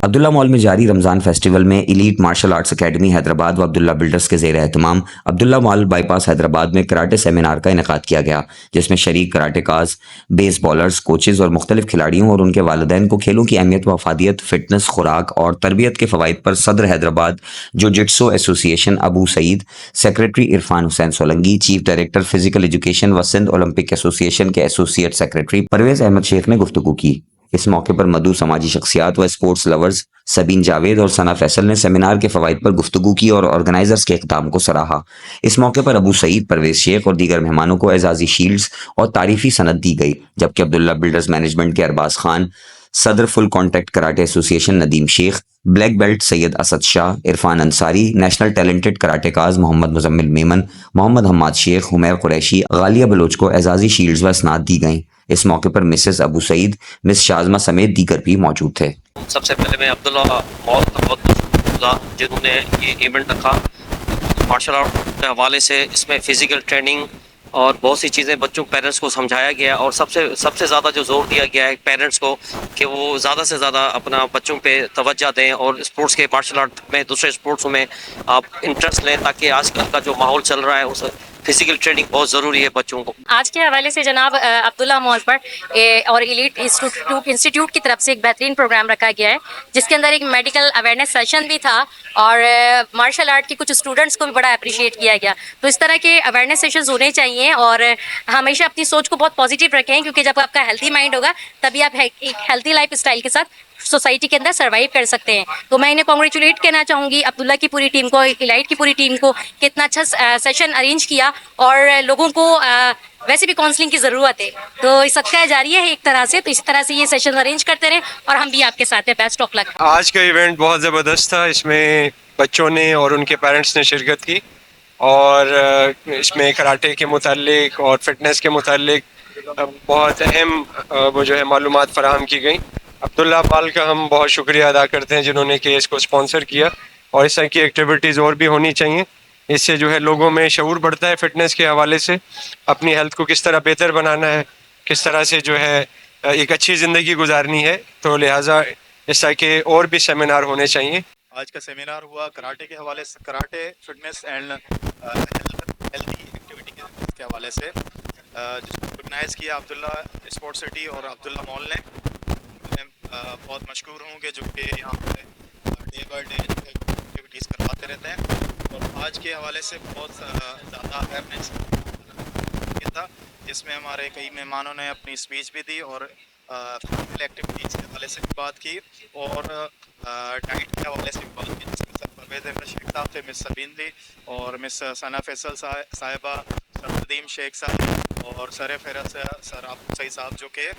عبداللہ mall میں جاری Ramzan festival میں elite martial arts academy Hyderabad و عبداللہ بلڈرز کے زیر اہتمام عبداللہ مال بائی پاس حیدرآباد میں کراٹے سیمینار کا انعقاد کیا گیا، جس میں شریک کراٹے کاز، بیس بالرز، کوچز اور مختلف کھلاڑیوں اور ان کے والدین کو کھیلوں کی اہمیت و افادیت، فٹنس، خوراک اور تربیت کے فوائد پر صدر حیدرآباد جو جٹسو association Abu Saeed, secretary Irfan Hussain Solangi, chief director physical education و سندھ اولمپک ایسوسی ایشن کے ایسوسیٹ سیکریٹری پرویز احمد شیخ نے گفتگو کی۔ اس موقع پر مدعو سماجی شخصیات و اسپورٹس لورز سبین جاوید اور ثنا فیصل نے سیمینار کے فوائد پر گفتگو کی اور آرگنائزرز کے اقدام کو سراہا۔ اس موقع پر ابو سعید، پرویز شیخ اور دیگر مہمانوں کو اعزازی شیلڈز اور تعریفی سند دی گئی، جبکہ عبداللہ بلڈرز مینجمنٹ کے ارباز خان، صدر فل کانٹیکٹ کراٹے ایسوسی ایشن Nadeem Shaikh, black belt Syed Asad Shah, Irfan Ansari, national talented karate کاز محمد مزمل میمن، محمد حماد شیخ، حمیر قریشی، غالیہ بلوچ کو اعزازی شیلڈز و اسناد دی گئیں۔ اس موقع پر مسز ابو سعید، مس شازمہ سمیت دیگر بھی موجود تھے۔ سب سے پہلے میں عبداللہ مال کا بہت شکریہ جنہوں نے یہ ایونٹ رکھا مارشل آرٹ کے حوالے سے۔ اس میں فزیکل ٹریننگ اور بہت سی چیزیں بچوں پیرنٹس کو سمجھایا گیا، اور سب سے زیادہ جو زور دیا گیا ہے پیرنٹس کو کہ وہ زیادہ سے زیادہ اپنا بچوں پہ توجہ دیں اور اسپورٹس کے مارشل آرٹ میں دوسرے اسپورٹسوں میں آپ انٹرسٹ لیں، تاکہ آج کل کا جو ماحول چل رہا ہے اس فزیکل ٹریننگ بہت ضروری ہے بچوں کو۔ آج کے حوالے سے جناب عبداللہ مال پر اور ایلیٹ انسٹیٹیوٹ کی طرف سے ایک بہترین پروگرام رکھا گیا ہے، جس کے اندر ایک میڈیکل اویئرنیس سیشن بھی تھا اور مارشل آرٹ کے کچھ اسٹوڈنٹس کو بھی بڑا اپریشیٹ کیا گیا۔ تو اس طرح کے اویئرنیس سیشنز ہونے چاہیے اور ہمیشہ اپنی سوچ کو بہت پازیٹیو رکھیں، کیونکہ جب آپ کا ہیلتھی مائنڈ ہوگا تبھی آپ ایک ہیلتھی لائف اسٹائل کے ساتھ سوسائٹی کے اندر سروائیو کر سکتے ہیں۔ تو میں انہیں کانگریچولیٹ کہنا چاہوں گی عبداللہ کی پوری ٹیم کو، ایلائٹ کی پوری ٹیم کو، کہ اتنا اچھا سیشن ارینج کیا، اور لوگوں کو ویسے بھی کاؤنسلنگ کی ضرورت ہے، تو صدقہ جاریہ ہے ایک طرح سے، تو اس طرح سے یہ سیشن ارینج کرتے رہیں اور ہم بھی آپ کے ساتھ ہیں۔ بیسٹ آف لک۔ آج کا ایونٹ بہت زبردست تھا، اس میں بچوں نے اور ان کے پیرنٹس نے شرکت کی، اور اس میں کراٹے کے متعلق اور فٹنس کے متعلق بہت اہم وہ جو ہے معلومات فراہم کی گئیں۔ عبداللہ مال کا ہم بہت شکریہ ادا کرتے ہیں جنہوں نے کہ اس کو اسپانسر کیا، اور اس طرح کی ایکٹیویٹیز اور بھی ہونی چاہیے۔ اس سے جو ہے لوگوں میں شعور بڑھتا ہے فٹنس کے حوالے سے، اپنی ہیلتھ کو کس طرح بہتر بنانا ہے، کس طرح سے جو ہے ایک اچھی زندگی گزارنی ہے، تو لہٰذا اس طرح کے اور بھی سیمینار ہونے چاہیے۔ آج کا سیمینار ہوا کراٹے کے حوالے سے، karate fitness and healthy activity کے حوالے سے، جس کو آرگنائز کیا عبداللہ اسپورٹ سٹی اور عبداللہ مال نے۔ میں بہت مشکور ہوں کہ جو کہ یہاں پہ ڈے بائی ڈے ایکٹیویٹیز کرواتے رہتے ہیں، اور آج کے حوالے سے بہت زیادہ اویئرنیس کیا تھا، جس میں ہمارے کئی مہمانوں نے اپنی اسپیچ بھی دی اور فزیکل ایکٹیویٹیز کے حوالے سے بھی بات کی، اور ڈائٹ کے حوالے سے بھی بات کی، جس میں سر پرویز احمد شیخ صاحب تھے، مس سبین تھی، اور مس ثنا فیصل صاحبہ، سر ندیم شیخ صاحب، اور سر فہرست سر ابو سعید صاحب، جو کہ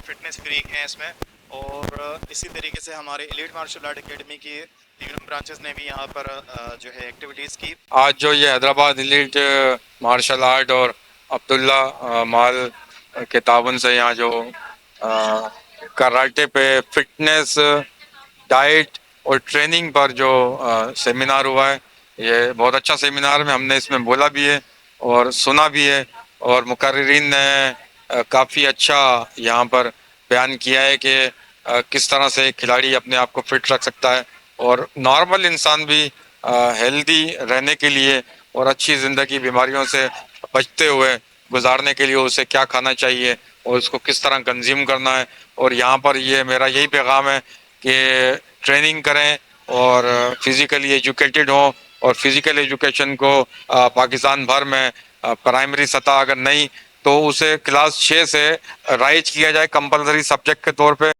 فٹنس فریق ہیں اس میں۔ اور اسی طریقے سے ہمارے ایلیٹ مارشل آرٹ اکیڈمی کی تینوں برانچز نے بھی یہاں پر جو ہے ایکٹیویٹیز کی۔ آج جو یہ حیدرآباد ایلیٹ مارشل آرٹ اور عبداللہ مال کے تعاون سے یہاں جو کراٹے پہ فٹنس، ڈائٹ اور ٹریننگ پر جو سیمینار ہوا ہے، یہ بہت اچھا سیمینار ہے۔ ہم نے اس میں بولا بھی ہے اور سنا بھی ہے، اور مقررین نے کافی اچھا یہاں پر بیان کیا ہے کہ کس طرح سے کھلاڑی اپنے آپ کو فٹ رکھ سکتا ہے، اور نارمل انسان بھی ہیلدی رہنے کے لیے اور اچھی زندگی بیماریوں سے بچتے ہوئے گزارنے کے لیے اسے کیا کھانا چاہیے اور اس کو کس طرح کنزیوم کرنا ہے۔ اور یہاں پر یہ میرا یہی پیغام ہے کہ ٹریننگ کریں اور فزیکلی ایجوکیٹڈ ہوں، اور فزیکل ایجوکیشن کو پاکستان بھر میں پرائمری سطح اگر نہیں تو اسے کلاس 6 سے رائج کیا جائے کمپلسری سبجیکٹ کے طور پہ۔